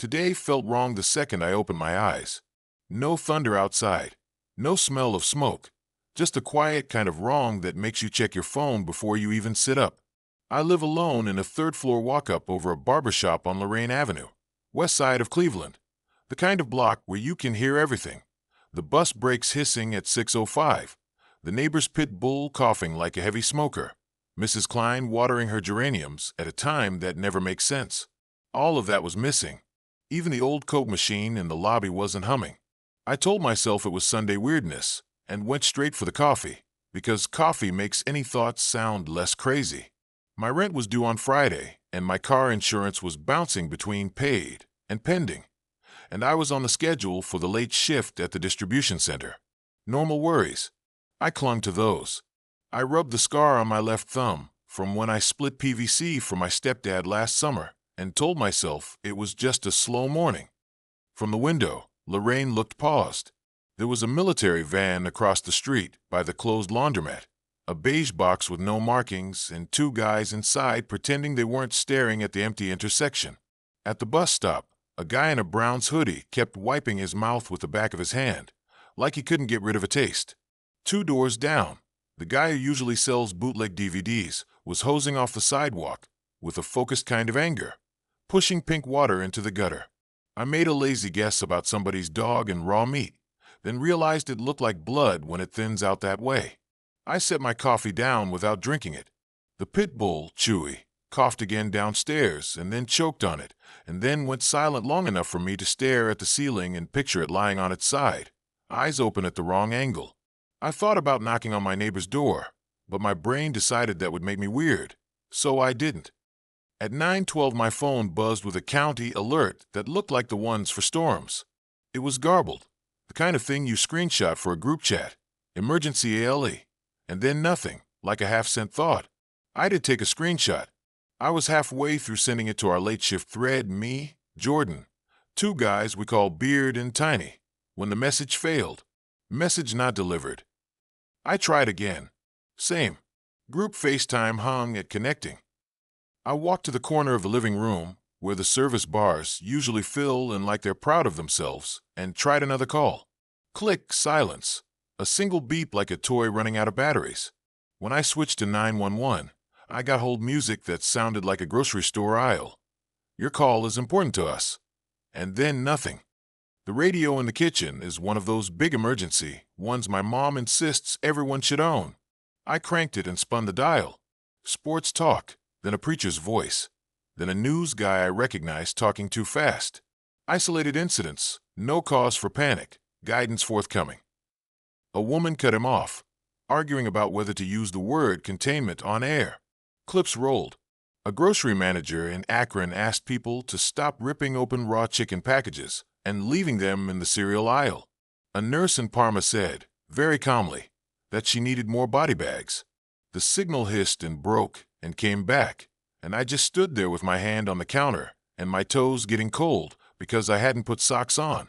Today felt wrong the second I opened my eyes. No thunder outside. No smell of smoke. Just a quiet kind of wrong that makes you check your phone before you even sit up. I live alone in a third-floor walk-up over a barbershop on Lorraine Avenue, west side of Cleveland. The kind of block where you can hear everything. The bus brakes hissing at 6:05. The neighbor's pit bull coughing like a heavy smoker. Mrs. Klein watering her geraniums at a time that never makes sense. All of that was missing. Even the old Coke machine in the lobby wasn't humming. I told myself it was Sunday weirdness and went straight for the coffee, because coffee makes any thoughts sound less crazy. My rent was due on Friday, and my car insurance was bouncing between paid and pending. And I was on the schedule for the late shift at the distribution center. Normal worries. I clung to those. I rubbed the scar on my left thumb from when I split PVC for my stepdad last summer and told myself it was just a slow morning. From the window, Lorraine looked paused. There was a military van across the street by the closed laundromat, a beige box with no markings, and two guys inside pretending they weren't staring at the empty intersection. At the bus stop, a guy in a Browns hoodie kept wiping his mouth with the back of his hand, like he couldn't get rid of a taste. 2 doors down, the guy who usually sells bootleg DVDs was hosing off the sidewalk with a focused kind of anger, pushing pink water into the gutter. I made a lazy guess about somebody's dog and raw meat, then realized it looked like blood when it thins out that way. I set my coffee down without drinking it. The pit bull, Chewy, coughed again downstairs and then choked on it, and then went silent long enough for me to stare at the ceiling and picture it lying on its side, eyes open at the wrong angle. I thought about knocking on my neighbor's door, but my brain decided that would make me weird, so I didn't. At 9:12, my phone buzzed with a county alert that looked like the ones for storms. It was garbled, the kind of thing you screenshot for a group chat, emergency ALE, and then nothing, like a half-cent thought. I did take a screenshot. I was halfway through sending it to our late shift thread, me, Jordan, 2 guys we call Beard and Tiny, when the message failed. Message not delivered. I tried again. Same. Group FaceTime hung at connecting. I walked to the corner of the living room, where the service bars usually fill and like they're proud of themselves, and tried another call. Click, silence. A single beep like a toy running out of batteries. When I switched to 911, I got hold music that sounded like a grocery store aisle. Your call is important to us. And then nothing. The radio in the kitchen is one of those big emergency ones my mom insists everyone should own. I cranked it and spun the dial. Sports talk, then a preacher's voice, then a news guy I recognized talking too fast. Isolated incidents, no cause for panic, guidance forthcoming. A woman cut him off, arguing about whether to use the word containment on air. Clips rolled. A grocery manager in Akron asked people to stop ripping open raw chicken packages and leaving them in the cereal aisle. A nurse in Parma said, very calmly, that she needed more body bags. The signal hissed and broke and came back, and I just stood there with my hand on the counter and my toes getting cold because I hadn't put socks on.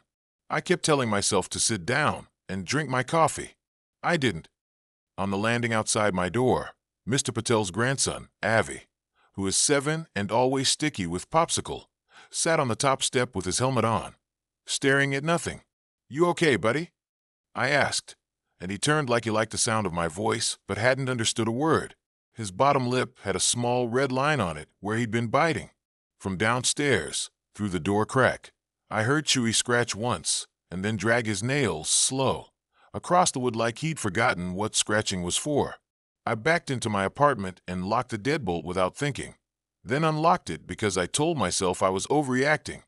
I kept telling myself to sit down and drink my coffee. I didn't. On the landing outside my door, Mr. Patel's grandson, Avi, who is 7 and always sticky with popsicle, sat on the top step with his helmet on, staring at nothing. You okay, buddy? I asked, and he turned like he liked the sound of my voice but hadn't understood a word. His bottom lip had a small red line on it where he'd been biting. From downstairs, through the door crack, I heard Chewy scratch once and then drag his nails slow across the wood like he'd forgotten what scratching was for. I backed into my apartment and locked the deadbolt without thinking, then unlocked it because I told myself I was overreacting,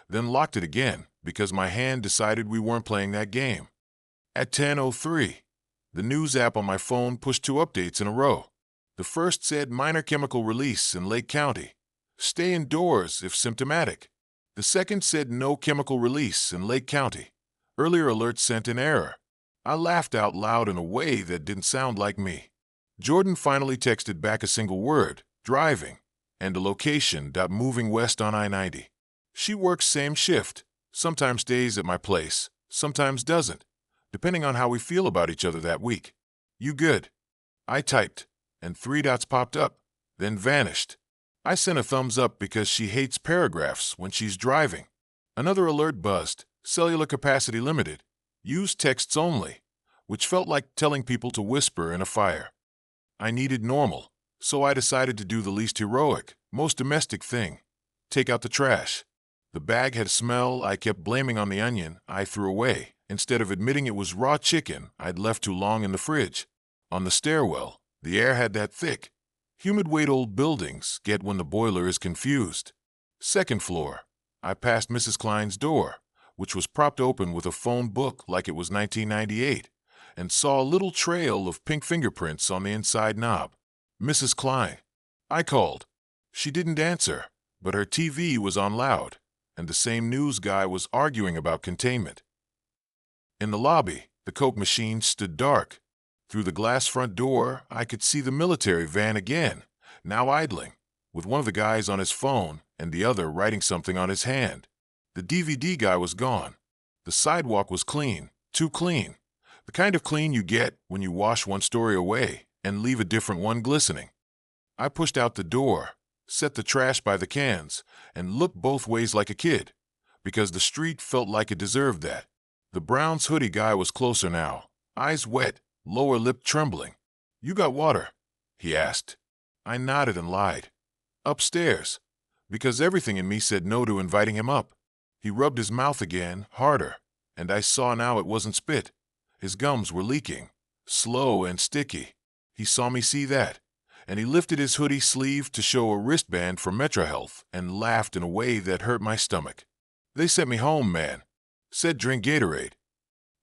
then locked it again because my hand decided we weren't playing that game. At 10:03, the news app on my phone pushed 2 updates in a row. The first said minor chemical release in Lake County. Stay indoors if symptomatic. The second said no chemical release in Lake County. Earlier alert sent in error. I laughed out loud in a way that didn't sound like me. Jordan finally texted back a single word, driving, and a location. Moving west on I-90. She works same shift, sometimes stays at my place, sometimes doesn't, depending on how we feel about each other that week. You good? I typed, and 3 dots popped up, then vanished. I sent a thumbs up because she hates paragraphs when she's driving. Another alert buzzed, cellular capacity limited, use texts only, which felt like telling people to whisper in a fire. I needed normal, so I decided to do the least heroic, most domestic thing. Take out the trash. The bag had a smell I kept blaming on the onion I threw away, instead of admitting it was raw chicken I'd left too long in the fridge. On the stairwell, the air had that thick, humid weight old buildings get when the boiler is confused. Second floor, I passed Mrs. Klein's door, which was propped open with a phone book like it was 1998, and saw a little trail of pink fingerprints on the inside knob. Mrs. Klein. I called. She didn't answer, but her TV was on loud, and the same news guy was arguing about containment. In the lobby, the Coke machine stood dark. Through the glass front door, I could see the military van again, now idling, with one of the guys on his phone and the other writing something on his hand. The DVD guy was gone. The sidewalk was clean, too clean. The kind of clean you get when you wash one story away and leave a different one glistening. I pushed out the door, set the trash by the cans, and looked both ways like a kid, because the street felt like it deserved that. The Browns hoodie guy was closer now, eyes wet, lower lip trembling. "You got water?" he asked. I nodded and lied. "Upstairs," because everything in me said no to inviting him up. He rubbed his mouth again, harder, and I saw now it wasn't spit. His gums were leaking, slow and sticky. He saw me see that, and he lifted his hoodie sleeve to show a wristband for MetroHealth and laughed in a way that hurt my stomach. "They sent me home, man." Said drink Gatorade.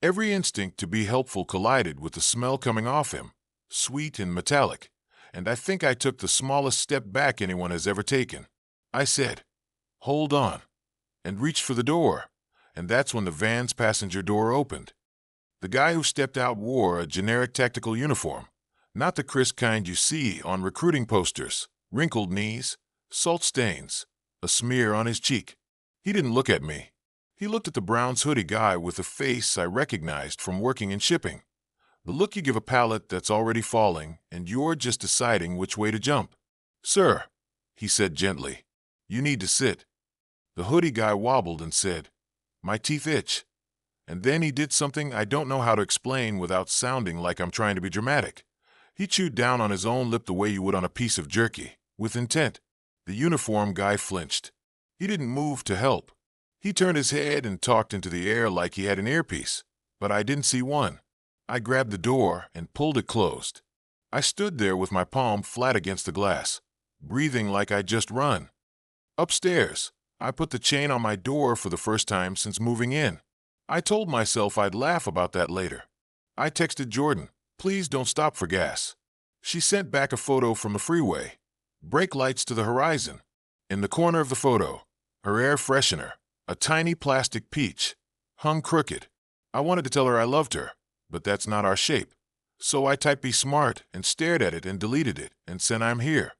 Every instinct to be helpful collided with the smell coming off him, sweet and metallic, and I think I took the smallest step back anyone has ever taken. I said, "Hold on," and reached for the door, and that's when the van's passenger door opened. The guy who stepped out wore a generic tactical uniform, not the crisp kind you see on recruiting posters, wrinkled knees, salt stains, a smear on his cheek. He didn't look at me. He looked at the Browns hoodie guy with a face I recognized from working in shipping. The look you give a pallet that's already falling and you're just deciding which way to jump. "Sir," he said gently, "you need to sit." The hoodie guy wobbled and said, "My teeth itch." And then he did something I don't know how to explain without sounding like I'm trying to be dramatic. He chewed down on his own lip the way you would on a piece of jerky, with intent. The uniform guy flinched. He didn't move to help. He turned his head and talked into the air like he had an earpiece, but I didn't see one. I grabbed the door and pulled it closed. I stood there with my palm flat against the glass, breathing like I'd just run. Upstairs, I put the chain on my door for the first time since moving in. I told myself I'd laugh about that later. I texted Jordan, "Please don't stop for gas." She sent back a photo from the freeway. Brake lights to the horizon. In the corner of the photo, her air freshener, a tiny plastic peach, hung crooked. I wanted to tell her I loved her, but that's not our shape. So I typed "be smart" and stared at it and deleted it and said "I'm here."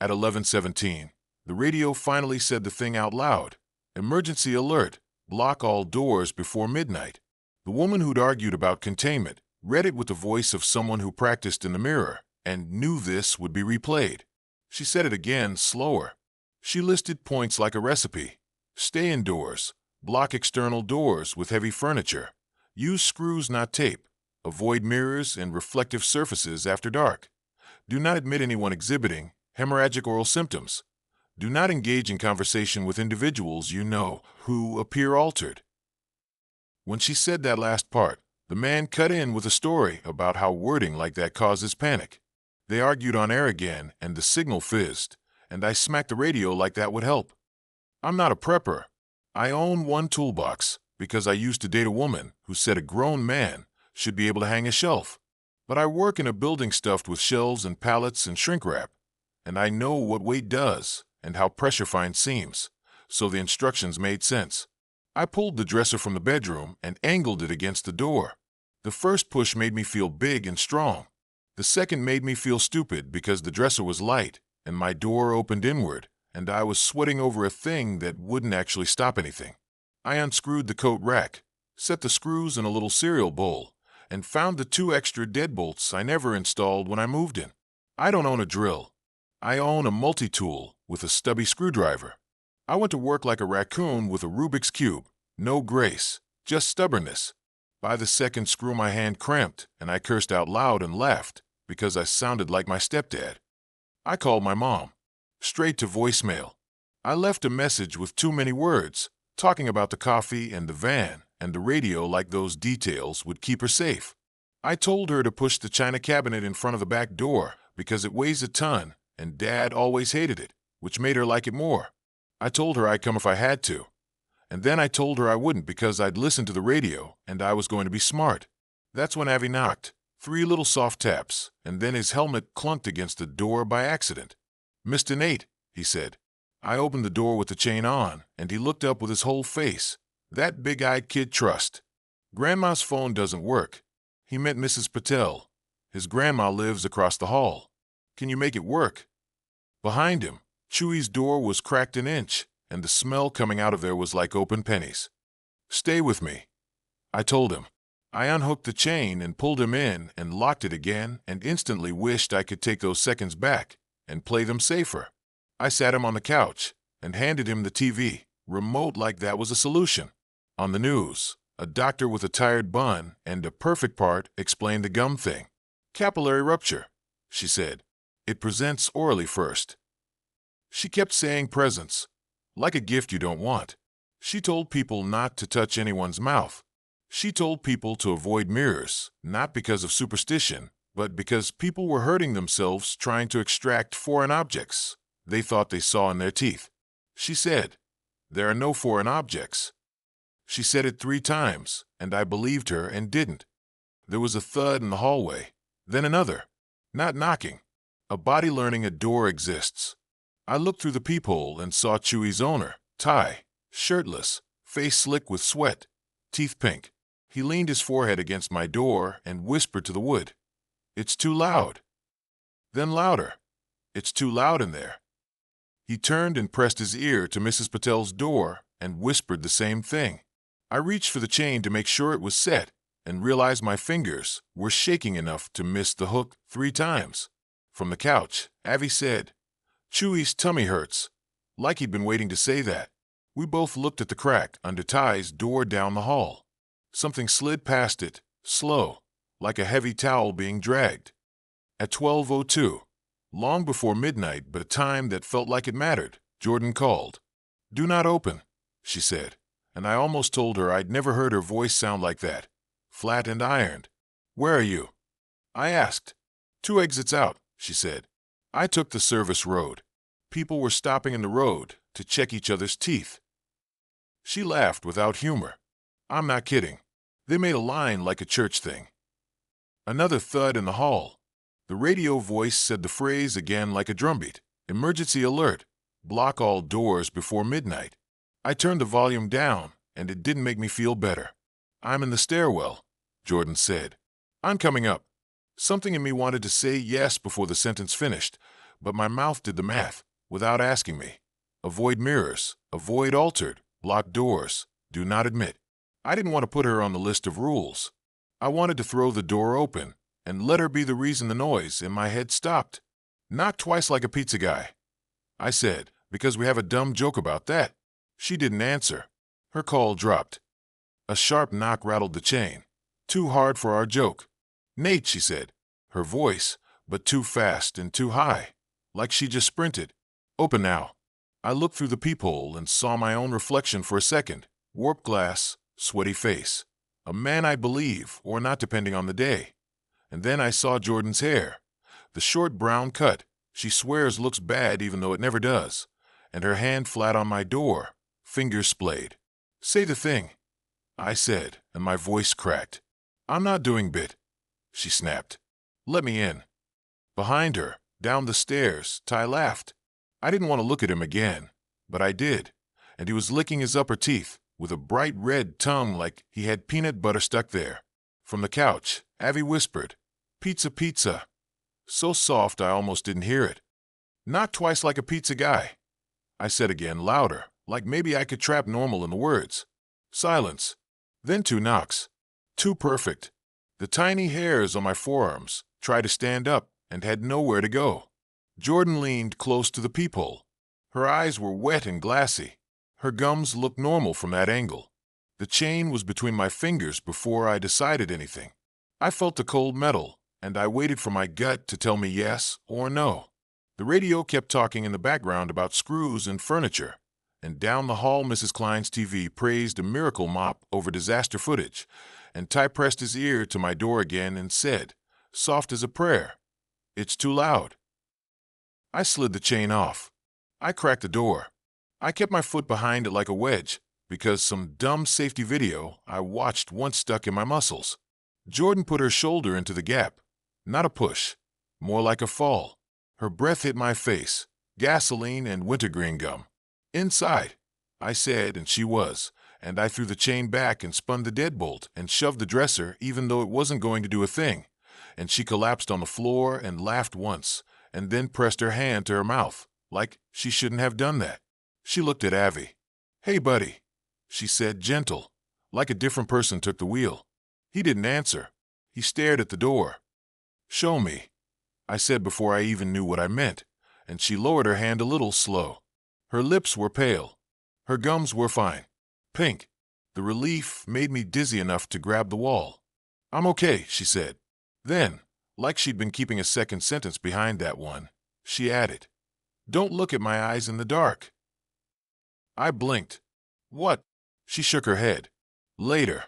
At 11:17, the radio finally said the thing out loud. "Emergency alert. Block all doors before midnight." The woman who'd argued about containment read it with the voice of someone who practiced in the mirror and knew this would be replayed. She said it again, slower. She listed points like a recipe. Stay indoors. Block external doors with heavy furniture. Use screws, not tape. Avoid mirrors and reflective surfaces after dark. Do not admit anyone exhibiting hemorrhagic oral symptoms. Do not engage in conversation with individuals you know who appear altered. When she said that last part, the man cut in with a story about how wording like that causes panic. They argued on air again, and the signal fizzed, and I smacked the radio like that would help. I'm not a prepper. I own one toolbox because I used to date a woman who said a grown man should be able to hang a shelf. But I work in a building stuffed with shelves and pallets and shrink wrap, and I know what weight does and how pressure finds seams, so the instructions made sense. I pulled the dresser from the bedroom and angled it against the door. The first push made me feel big and strong. The second made me feel stupid because the dresser was light and my door opened inward, and I was sweating over a thing that wouldn't actually stop anything. I unscrewed the coat rack, set the screws in a little cereal bowl, and found the 2 extra deadbolts I never installed when I moved in. I don't own a drill. I own a multi-tool with a stubby screwdriver. I went to work like a raccoon with a Rubik's Cube. No grace, just stubbornness. By the second screw my hand cramped, and I cursed out loud and laughed because I sounded like my stepdad. I called my mom. Straight to voicemail. I left a message with too many words, talking about the coffee and the van and the radio like those details would keep her safe. I told her to push the china cabinet in front of the back door because it weighs a ton, and Dad always hated it, which made her like it more. I told her I'd come if I had to. And then I told her I wouldn't because I'd listened to the radio and I was going to be smart. That's when Avi knocked. 3 little soft taps, and then his helmet clunked against the door by accident. "Mr. Nate," he said. I opened the door with the chain on, and he looked up with his whole face. That big-eyed kid trust. "Grandma's phone doesn't work." He meant Mrs. Patel. His grandma lives across the hall. "Can you make it work?" Behind him, Chewy's door was cracked an inch, and the smell coming out of there was like open pennies. "Stay with me," I told him. I unhooked the chain and pulled him in and locked it again and instantly wished I could take those seconds back and play them safer. I sat him on the couch and handed him the TV, remote like that was a solution. On the news, a doctor with a tired bun and a perfect part explained the gum thing. "Capillary rupture," she said. "It presents orally first." She kept saying presents, like a gift you don't want. She told people not to touch anyone's mouth. She told people to avoid mirrors, not because of superstition, but because people were hurting themselves trying to extract foreign objects they thought they saw in their teeth. She said, "There are no foreign objects." She said it 3 times, and I believed her and didn't. There was a thud in the hallway, then another. Not knocking. A body learning a door exists. I looked through the peephole and saw Chewy's owner, Ty, shirtless, face slick with sweat, teeth pink. He leaned his forehead against my door and whispered to the wood, "It's too loud." Then louder, "It's too loud in there." He turned and pressed his ear to Mrs. Patel's door and whispered the same thing. I reached for the chain to make sure it was set and realized my fingers were shaking enough to miss the hook 3 times. From the couch, Avi said, "Chewy's tummy hurts," like he'd been waiting to say that. We both looked at the crack under Ty's door down the hall. Something slid past it, slow, like a heavy towel being dragged. At 12:02, long before midnight but a time that felt like it mattered, Jordan called. "Do not open," she said, and I almost told her I'd never heard her voice sound like that, flat and ironed. "Where are you?" I asked. "2 exits out," she said. I took the service road. People were stopping in the road to check each other's teeth. She laughed without humor. "I'm not kidding. They made a line like a church thing." Another thud in the hall. The radio voice said the phrase again like a drumbeat. "Emergency alert. Block all doors before midnight." I turned the volume down, and it didn't make me feel better. "I'm in the stairwell," Jordan said. "I'm coming up." Something in me wanted to say yes before the sentence finished, but my mouth did the math without asking me. Avoid mirrors, avoid altered, block doors, do not admit. I didn't want to put her on the list of rules. I wanted to throw the door open and let her be the reason the noise in my head stopped. "Not twice like a pizza guy," I said, "because we have a dumb joke about that." She didn't answer. Her call dropped. A sharp knock rattled the chain. Too hard for our joke. "Nate," she said, her voice, but too fast and too high, like she just sprinted. "Open now." I looked through the peephole and saw my own reflection for a second. Warped glass, sweaty face. A man I believe, or not depending on the day. And then I saw Jordan's hair. The short brown cut she swears looks bad even though it never does. And her hand flat on my door, fingers splayed. "Say the thing," I said, and my voice cracked. "I'm not doing bit," she snapped. "Let me in." Behind her, down the stairs, Ty laughed. I didn't want to look at him again, but I did, and he was licking his upper teeth with a bright red tongue like he had peanut butter stuck there. From the couch, Avi whispered, "Pizza, pizza." So soft I almost didn't hear it. "Not twice like a pizza guy," I said again, louder, like maybe I could trap normal in the words. Silence. Then 2 knocks. Too perfect. The tiny hairs on my forearms tried to stand up and had nowhere to go. Jordan leaned close to the peephole. Her eyes were wet and glassy, Her gums looked normal from that angle. The chain was between my fingers before I decided anything. I felt the cold metal, and I waited for my gut to tell me yes or no. The radio kept talking in the background about screws and furniture, and down the hall Mrs. Klein's TV praised a miracle mop over disaster footage, and Ty pressed his ear to my door again and said, soft as a prayer, "It's too loud." I slid the chain off. I cracked the door. I kept my foot behind it like a wedge, because some dumb safety video I watched once stuck in my muscles. Jordan put her shoulder into the gap. Not a push, more like a fall. Her breath hit my face, gasoline and wintergreen gum. "Inside," I said, and she was, and I threw the chain back and spun the deadbolt and shoved the dresser even though it wasn't going to do a thing, and she collapsed on the floor and laughed once, and then pressed her hand to her mouth, like she shouldn't have done that. She looked at Avi. "Hey, buddy," she said, gentle, like a different person took the wheel. He didn't answer. He stared at the door. "Show me," I said before I even knew what I meant, and she lowered her hand a little slow. Her lips were pale. Her gums were fine. Pink. The relief made me dizzy enough to grab the wall. "I'm okay," she said. Then, like she'd been keeping a second sentence behind that one, she added, "Don't look at my eyes in the dark." I blinked. "What?" She shook her head. "Later."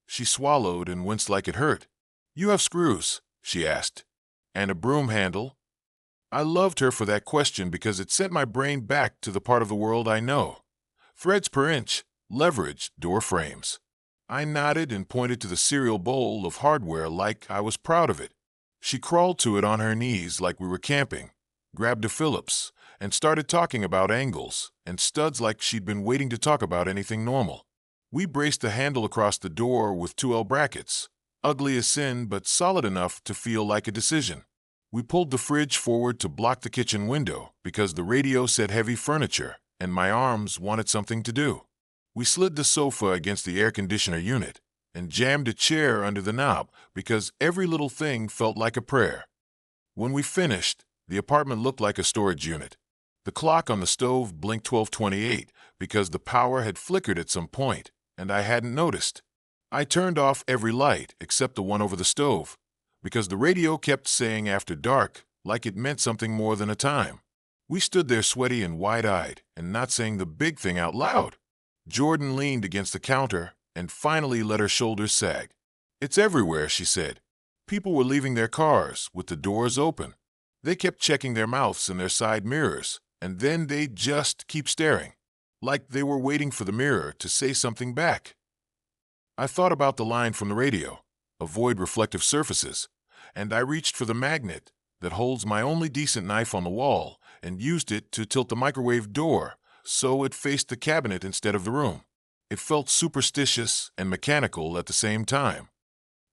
She swallowed and winced like it hurt. "You have screws?" she asked. "And a broom handle?" I loved her for that question because it sent my brain back to the part of the world I know. Threads per inch, leverage, door frames. I nodded and pointed to the cereal bowl of hardware like I was proud of it. She crawled to it on her knees like we were camping, grabbed a Phillips, and started talking about angles and studs like she'd been waiting to talk about anything normal. We braced the handle across the door with 2L brackets, ugly as sin but solid enough to feel like a decision. We pulled the fridge forward to block the kitchen window because the radio said heavy furniture and my arms wanted something to do. We slid the sofa against the air conditioner unit and jammed a chair under the knob because every little thing felt like a prayer. When we finished, the apartment looked like a storage unit. The clock on the stove blinked 12:28 because the power had flickered at some point, and I hadn't noticed. I turned off every light except the one over the stove, because the radio kept saying after dark like it meant something more than a time. We stood there sweaty and wide-eyed and not saying the big thing out loud. Jordan leaned against the counter and finally let her shoulders sag. "It's everywhere," she said. People were leaving their cars with the doors open. They kept checking their mouths and their side mirrors, and then they'd just keep staring, like they were waiting for the mirror to say something back. I thought about the line from the radio, "Avoid reflective surfaces," and I reached for the magnet that holds my only decent knife on the wall and used it to tilt the microwave door so it faced the cabinet instead of the room. It felt superstitious and mechanical at the same time.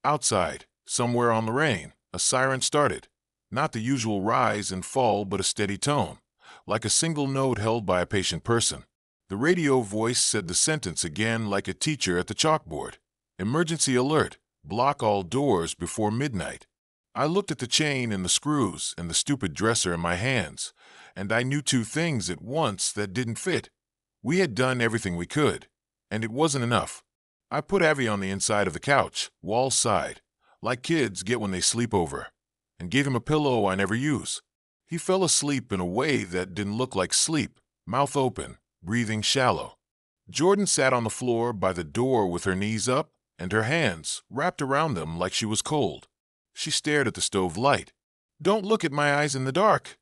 Outside, somewhere on Lorraine, a siren started. Not the usual rise and fall, but a steady tone, like a single note held by a patient person. The radio voice said the sentence again like a teacher at the chalkboard. "Emergency alert. Block all doors before midnight." I looked at the chain and the screws and the stupid dresser in my hands, and I knew two things at once that didn't fit. We had done everything we could, and it wasn't enough. I put Avi on the inside of the couch, wall side, like kids get when they sleep over, and gave him a pillow I never use. He fell asleep in a way that didn't look like sleep, mouth open, breathing shallow. Jordan sat on the floor by the door with her knees up and her hands wrapped around them like she was cold. She stared at the stove light. "Don't look at my eyes in the dark,"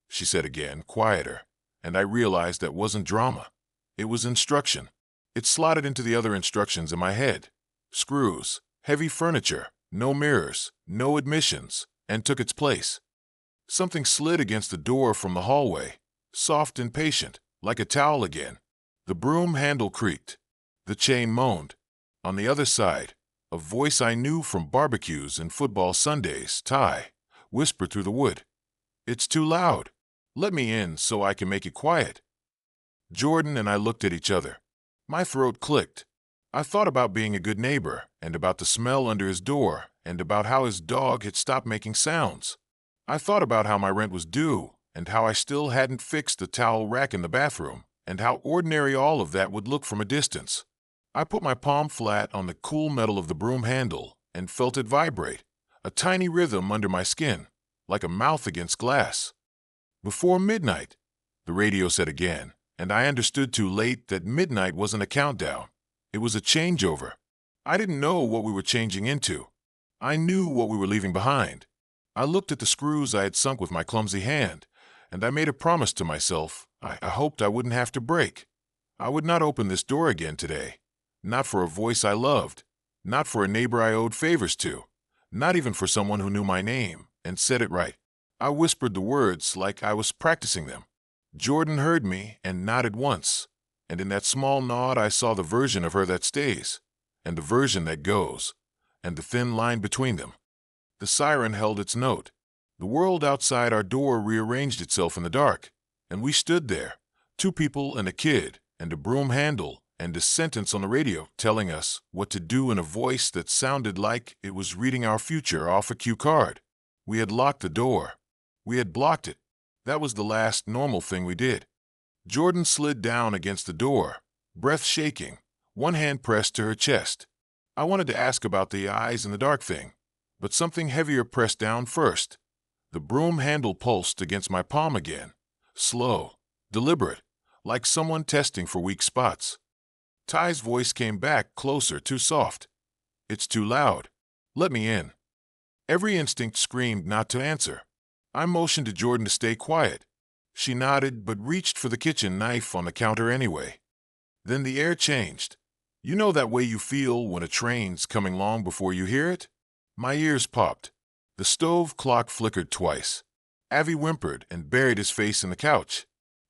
she said again, quieter, and I realized that wasn't drama. It was instruction. It slotted into the other instructions in my head. Screws, heavy furniture, no mirrors, no admissions, and took its place. Something slid against the door from the hallway, soft and patient, like a towel again. The broom handle creaked. The chain moaned. On the other side, a voice I knew from barbecues and football Sundays, Ty, whispered through the wood. "It's too loud. Let me in so I can make it quiet." Jordan and I looked at each other. My throat clicked. I thought about being a good neighbor and about the smell under his door and about how his dog had stopped making sounds. I thought about how my rent was due and how I still hadn't fixed the towel rack in the bathroom and how ordinary all of that would look from a distance. I put my palm flat on the cool metal of the broom handle and felt it vibrate, a tiny rhythm under my skin, like a mouth against glass. Before midnight, the radio said again, and I understood too late that midnight wasn't a countdown. It was a changeover. I didn't know what we were changing into. I knew what we were leaving behind. I looked at the screws I had sunk with my clumsy hand, and I made a promise to myself. I hoped I wouldn't have to break. I would not open this door again today. Not for a voice I loved. Not for a neighbor I owed favors to. Not even for someone who knew my name and said it right. I whispered the words like I was practicing them. Jordan heard me and nodded once, and in that small nod I saw the version of her that stays, and the version that goes, and the thin line between them. The siren held its note. The world outside our door rearranged itself in the dark, and we stood there, 2 people and a kid, and a broom handle, and a sentence on the radio telling us what to do in a voice that sounded like it was reading our future off a cue card. We had locked the door. We had blocked it. That was the last normal thing we did. Jordan slid down against the door, breath shaking, one hand pressed to her chest. I wanted to ask about the eyes in the dark thing, but something heavier pressed down first. The broom handle pulsed against my palm again, slow, deliberate, like someone testing for weak spots. Ty's voice came back closer, too soft. It's too loud. Let me in. Every instinct screamed not to answer. I motioned to Jordan to stay quiet. She nodded but reached for the kitchen knife on the counter anyway. Then the air changed. You know that way you feel when a train's coming long before you hear it? My ears popped. The stove clock flickered twice. Avi whimpered and buried his face in the couch.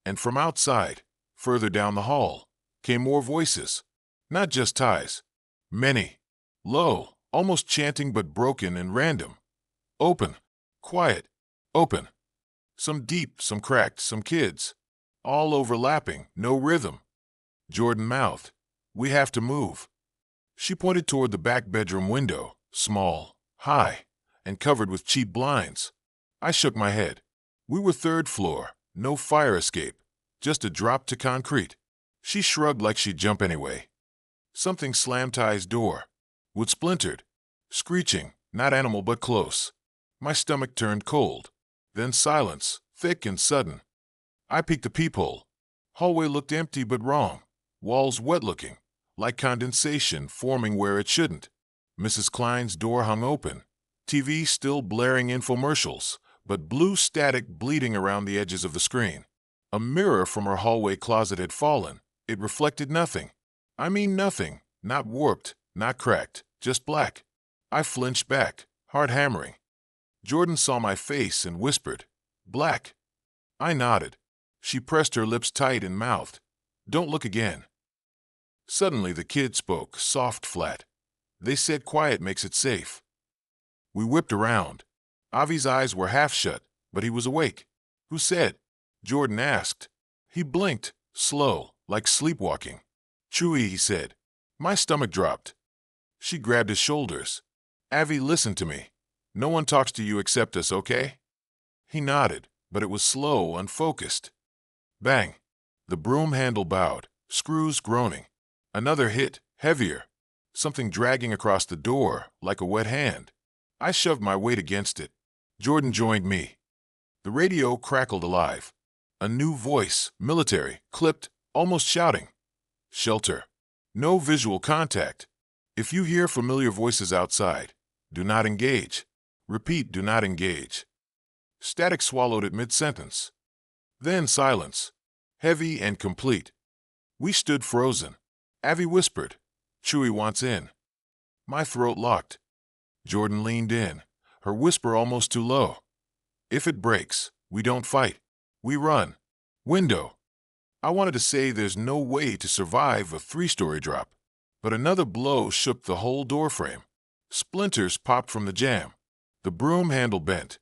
And from outside, further down the hall, came more voices. Not just Ty's. Many. Low, almost chanting but broken and random. Open. Quiet. Open. Some deep, some cracked, some kids. All overlapping, no rhythm. Jordan mouthed, "We have to move." She pointed toward the back bedroom window, small, high, and covered with cheap blinds. I shook my head. We were 3rd floor, no fire escape, just a drop to concrete. She shrugged like she'd jump anyway. Something slammed Ty's door. Wood splintered. Screeching, not animal but close. My stomach turned cold. Then silence, thick and sudden. I peeked a peephole. Hallway looked empty but wrong. Walls wet-looking, like condensation forming where it shouldn't. Mrs. Klein's door hung open. TV still blaring infomercials, but blue static bleeding around the edges of the screen. A mirror from her hallway closet had fallen. It reflected nothing. I mean nothing. Not warped, not cracked, just black. I flinched back, heart hammering. Jordan saw my face and whispered, "Black." I nodded. She pressed her lips tight and mouthed, "Don't look again." Suddenly the kid spoke, soft, flat. They said quiet makes it safe. We whipped around. Avi's eyes were half shut, but he was awake. "Who said?" Jordan asked. He blinked, slow, like sleepwalking. "Chewy," he said. My stomach dropped. She grabbed his shoulders. "Avi, listen to me. No one talks to you except us, okay?" He nodded, but it was slow, unfocused. Bang! The broom handle bowed, screws groaning. Another hit, heavier. Something dragging across the door, like a wet hand. I shoved my weight against it. Jordan joined me. The radio crackled alive. A new voice, military, clipped, almost shouting. "Shelter. No visual contact. If you hear familiar voices outside, do not engage. Repeat, do not engage." Static swallowed at mid-sentence. Then silence, heavy and complete. We stood frozen. Avi whispered, "Chewy wants in." My throat locked. Jordan leaned in, her whisper almost too low. "If it breaks, we don't fight. We run. Window." I wanted to say there's no way to survive a 3-story drop, but another blow shook the whole doorframe. Splinters popped from the jamb. The broom handle bent.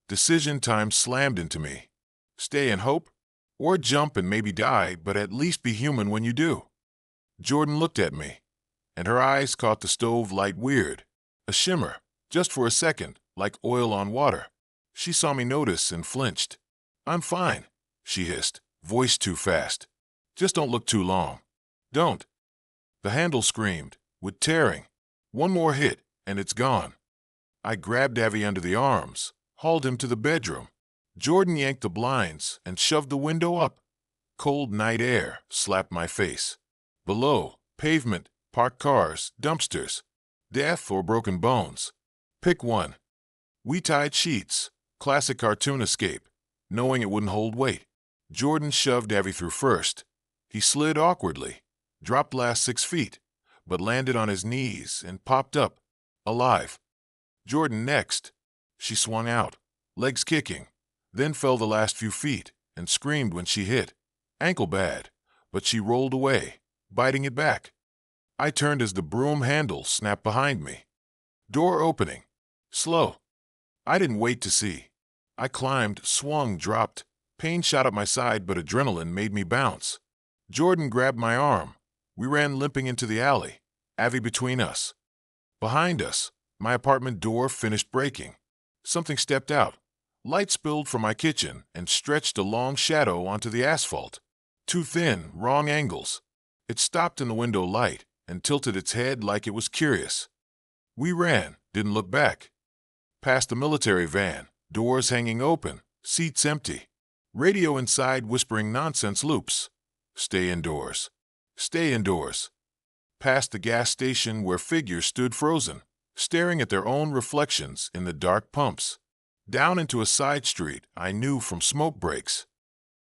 Decision time slammed into me. Stay and hope? Or jump and maybe die, but at least be human when you do. Jordan looked at me, and her eyes caught the stove light weird. A shimmer, just for a second, like oil on water. She saw me notice and flinched. "I'm fine," she hissed, voice too fast. Just don't look too long. Don't. The handle screamed, with tearing. One more hit, and it's gone. I grabbed Avi under the arms, hauled him to the bedroom. Jordan yanked the blinds and shoved the window up. Cold night air slapped my face. Below, pavement, parked cars, dumpsters. Death or broken bones. Pick one. We tied sheets. Classic cartoon escape, knowing it wouldn't hold weight. Jordan shoved Avi through first. He slid awkwardly, dropped last 6 feet, but landed on his knees and popped up, alive. Jordan next. She swung out, legs kicking, then fell the last few feet and screamed when she hit. Ankle bad, but she rolled away, biting it back. I turned as the broom handle snapped behind me. Door opening. Slow. I didn't wait to see. I climbed, swung, dropped. Pain shot up my side, but adrenaline made me bounce. Jordan grabbed my arm. We ran limping into the alley, Avi between us. Behind us, my apartment door finished breaking. Something stepped out. Light spilled from my kitchen and stretched a long shadow onto the asphalt. Too thin, wrong angles. It stopped in the window light and tilted its head like it was curious. We ran, didn't look back. Past the military van, doors hanging open, seats empty. Radio inside whispering nonsense loops. Stay indoors. Stay indoors. Past the gas station where figures stood frozen, staring at their own reflections in the dark pumps. Down into a side street I knew from smoke breaks.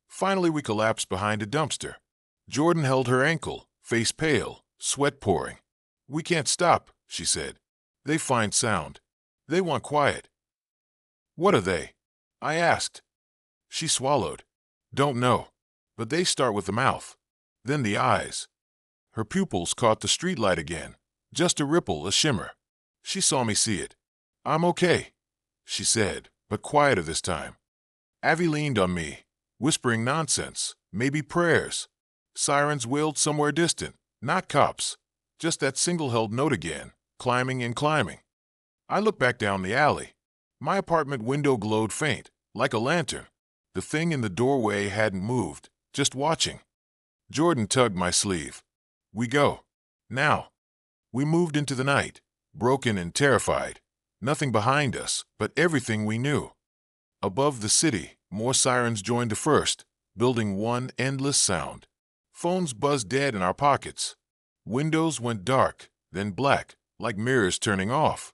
Finally we collapsed behind a dumpster. Jordan held her ankle, face pale, sweat pouring. "We can't stop," she said. "They find sound. They want quiet." "What are they?" I asked. She swallowed. "Don't know. But they start with the mouth. Then the eyes." Her pupils caught the streetlight again. Just a ripple, a shimmer. She saw me see it. "I'm okay," she said, but quieter this time. Avi leaned on me, whispering nonsense, maybe prayers. Sirens wailed somewhere distant, not cops. Just that single-held note again, climbing and climbing. I looked back down the alley. My apartment window glowed faint, like a lantern. The thing in the doorway hadn't moved, just watching. Jordan tugged my sleeve. "We go. Now." We moved into the night, broken and terrified. Nothing behind us, but everything we knew. Above the city, more sirens joined the first, building one endless sound. Phones buzzed dead in our pockets. Windows went dark, then black, like mirrors turning off.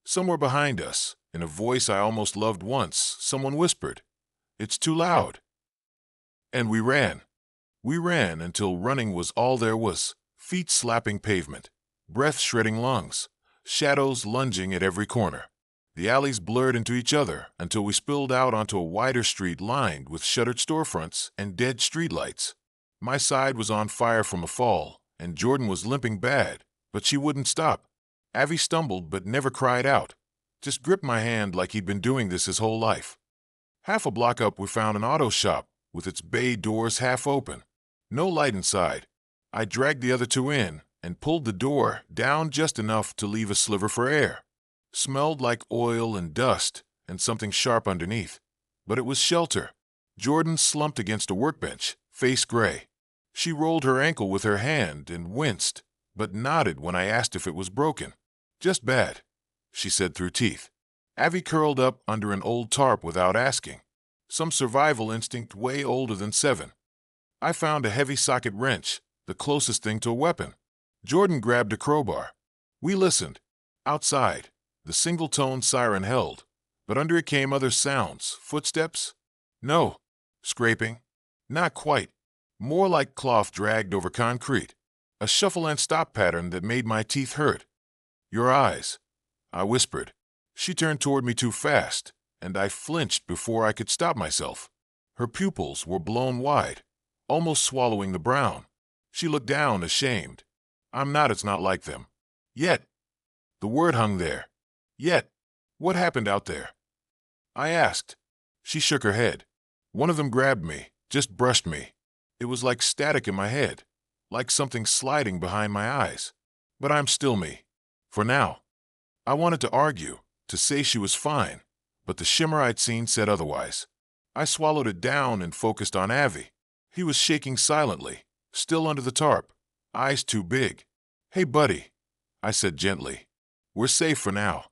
Somewhere behind us, in a voice I almost loved once, someone whispered, "It's too loud." And we ran. We ran until running was all there was, feet slapping pavement, breath shredding lungs, shadows lunging at every corner. The alleys blurred into each other until we spilled out onto a wider street lined with shuttered storefronts and dead streetlights. My side was on fire from a fall, and Jordan was limping bad, but she wouldn't stop. Avi stumbled but never cried out, just gripped my hand like he'd been doing this his whole life. Half a block up we found an auto shop with its bay doors half open. No light inside. I dragged the other two in and pulled the door down just enough to leave a sliver for air. Smelled like oil and dust and something sharp underneath, but it was shelter. Jordan slumped against a workbench, face gray. She rolled her ankle with her hand and winced, but nodded when I asked if it was broken. "Just bad," she said through teeth. Avi curled up under an old tarp without asking. Some survival instinct way older than 7. I found a heavy socket wrench, the closest thing to a weapon. Jordan grabbed a crowbar. We listened. Outside, the single-tone siren held, but under it came other sounds, footsteps? No. Scraping? Not quite. More like cloth dragged over concrete. A shuffle and stop pattern that made my teeth hurt. "Your eyes," I whispered. She turned toward me too fast, and I flinched before I could stop myself. Her pupils were blown wide, almost swallowing the brown. She looked down, ashamed. It's not like them. Yet. The word hung there. Yet. What happened out there? I asked. She shook her head. One of them grabbed me, just brushed me. It was like static in my head, like something sliding behind my eyes. But I'm still me. For now. I wanted to argue, to say she was fine, but the shimmer I'd seen said otherwise. I swallowed it down and focused on Avi. He was shaking silently, still under the tarp, eyes too big. "Hey, buddy," I said gently. "We're safe for now."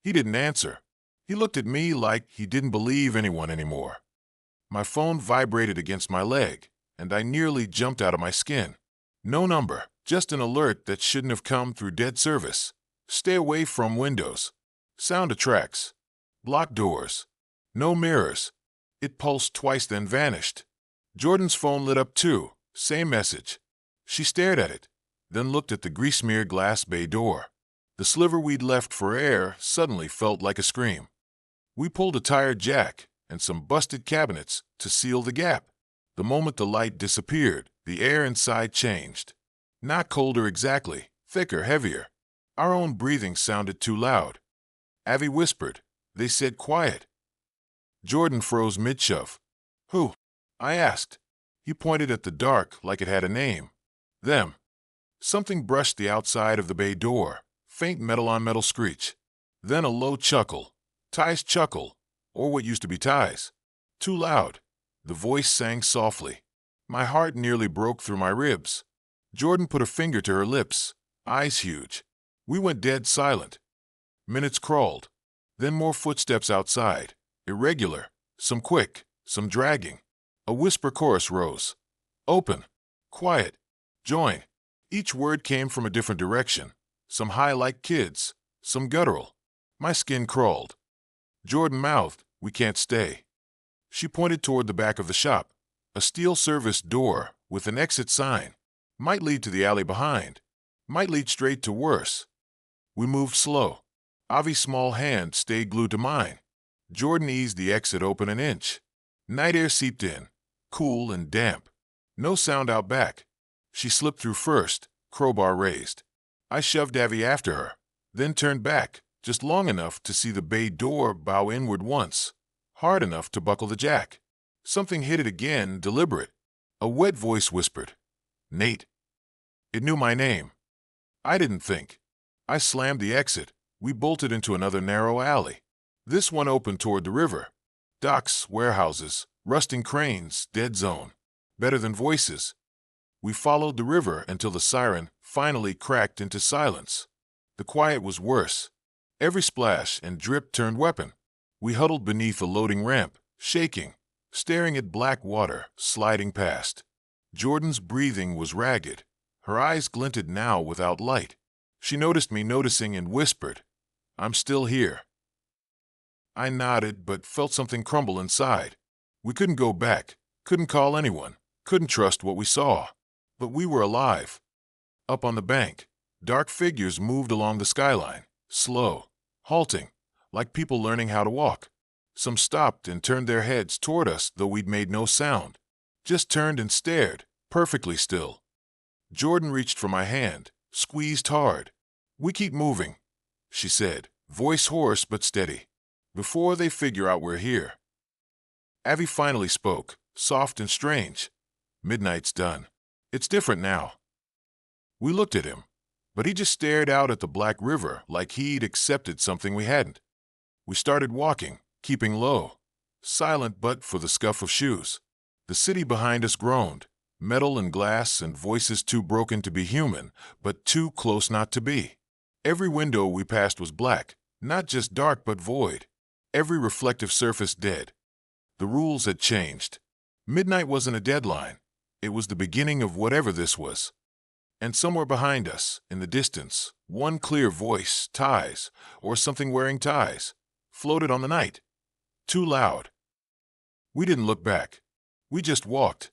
He didn't answer. He looked at me like he didn't believe anyone anymore. My phone vibrated against my leg, and I nearly jumped out of my skin. No number, just an alert that shouldn't have come through dead service. Stay away from windows. Sound attracts. Block doors. No mirrors. It pulsed twice, then vanished. Jordan's phone lit up too. Same message. She stared at it, then looked at the grease-smeared glass bay door. The sliver we'd left for air suddenly felt like a scream. We pulled a tired jack and some busted cabinets to seal the gap. The moment the light disappeared, the air inside changed. Not colder exactly, thicker, heavier. Our own breathing sounded too loud. Avi whispered. They said quiet. Jordan froze mid-shove. "Who?" I asked. He pointed at the dark like it had a name. "Them." Something brushed the outside of the bay door. Faint metal-on-metal screech. Then a low chuckle. Ty's chuckle, or what used to be Ty's. Too loud. The voice sang softly. My heart nearly broke through my ribs. Jordan put a finger to her lips, eyes huge. We went dead silent. Minutes crawled. Then more footsteps outside. Irregular, some quick, some dragging. A whisper chorus rose. "Open. Quiet. Join." Each word came from a different direction. Some high like kids, some guttural. My skin crawled. Jordan mouthed, "We can't stay." She pointed toward the back of the shop. A steel service door with an exit sign. Might lead to the alley behind. Might lead straight to worse. We moved slow. Avi's small hand stayed glued to mine. Jordan eased the exit open an inch. Night air seeped in, cool and damp. No sound out back. She slipped through first, crowbar raised. I shoved Avi after her, then turned back, just long enough to see the bay door bow inward once, hard enough to buckle the jack. Something hit it again, deliberate. A wet voice whispered, "Nate." It knew my name. I didn't think. I slammed the exit. We bolted into another narrow alley. This one opened toward the river. Docks, warehouses, rusting cranes, dead zone. Better than voices. We followed the river until the siren finally cracked into silence. The quiet was worse. Every splash and drip turned weapon. We huddled beneath a loading ramp, shaking, staring at black water sliding past. Jordan's breathing was ragged. Her eyes glinted now without light. She noticed me noticing and whispered, "I'm still here." I nodded but felt something crumble inside. We couldn't go back, couldn't call anyone, couldn't trust what we saw. But we were alive. Up on the bank, dark figures moved along the skyline, slow, halting, like people learning how to walk. Some stopped and turned their heads toward us, though we'd made no sound. Just turned and stared, perfectly still. Jordan reached for my hand, squeezed hard. "We keep moving," she said, voice hoarse but steady. "Before they figure out we're here." Avi finally spoke, soft and strange. "Midnight's done. It's different now." We looked at him, but he just stared out at the black river like he'd accepted something we hadn't. We started walking, keeping low, silent but for the scuff of shoes. The city behind us groaned, metal and glass and voices too broken to be human, but too close not to be. Every window we passed was black, not just dark but void. Every reflective surface dead. The rules had changed. Midnight wasn't a deadline. It was the beginning of whatever this was. And somewhere behind us, in the distance, one clear voice, ties, or something wearing ties, floated on the night. Too loud. We didn't look back. We just walked,